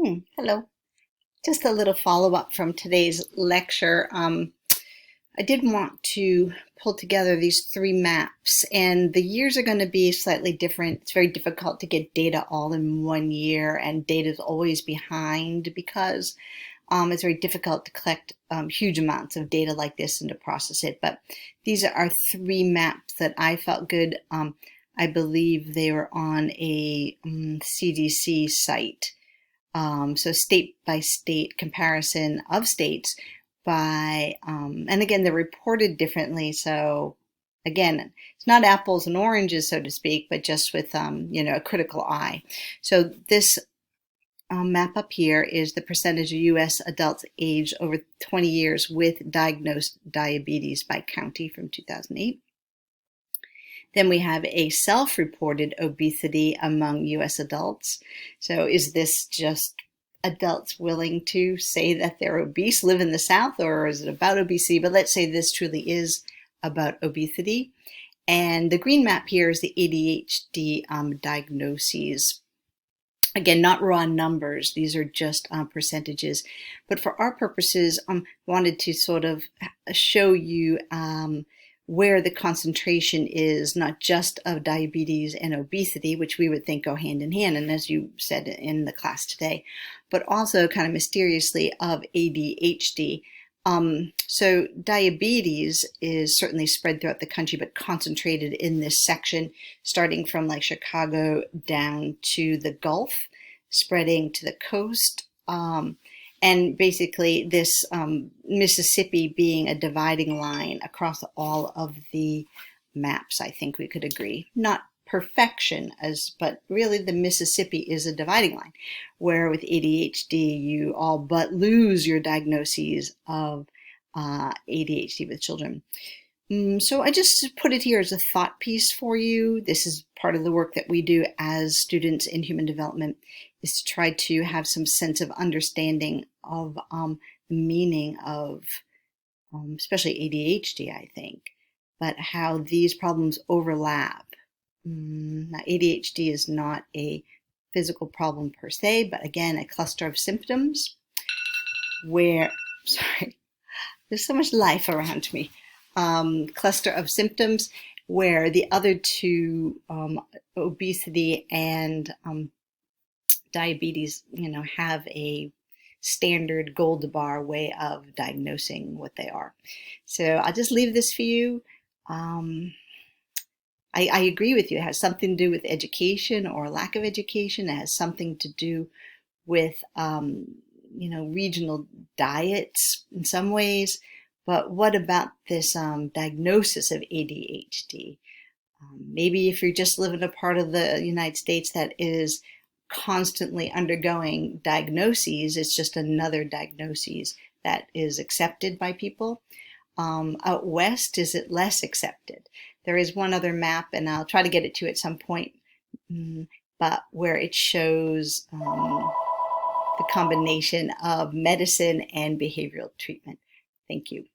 Hello. Just a little follow-up from today's lecture. I did want to pull together these three maps, and the years are going to be slightly different. It's very difficult to get data all in one year, and data is always behind because it's very difficult to collect huge amounts of data like this and to process it. But these are three maps that I felt good. I believe they were on a CDC site. So state by state comparison of states by, and again, they're reported differently. So again, it's not apples and oranges, so to speak, but just with, a critical eye. So this map up here is the percentage of U.S. adults aged over 20 years with diagnosed diabetes by county from 2008. Then we have a self-reported obesity among U.S. adults. So is this just adults willing to say that they're obese, live in the South, or is it about obesity? But let's say this truly is about obesity. And the green map here is the ADHD diagnoses. Again, not raw numbers. These are just percentages. But for our purposes, wanted to sort of show you where the concentration is, not just of diabetes and obesity, which we would think go hand in hand, and as you said in the class today, but also kind of mysteriously of ADHD. So diabetes is certainly spread throughout the country, but concentrated in this section, starting from like Chicago down to the Gulf, spreading to the coast. And basically this Mississippi being a dividing line across all of the maps, I think we could agree. Not perfection, but really the Mississippi is a dividing line, where with ADHD you all but lose your diagnoses of ADHD with children. So I just put it here as a thought piece for you. This is part of the work that we do as students in human development, is to try to have some sense of understanding of the meaning of especially ADHD, I think, but how these problems overlap. Now, ADHD is not a physical problem per se, but again, a cluster of symptoms where, sorry, there's so much life around me. Cluster of symptoms where the other two, obesity and diabetes, have a standard gold bar way of diagnosing what they are. So I'll just leave this for you. I agree with you. It has something to do with education or lack of education. It has something to do with, regional diets in some ways. But what about this diagnosis of ADHD? Maybe if you're just living a part of the United States that is constantly undergoing diagnoses, it's just another diagnosis that is accepted by people. Out west, is it less accepted? There is one other map, and I'll try to get it to you at some point, but where it shows the combination of medicine and behavioral treatment. Thank you.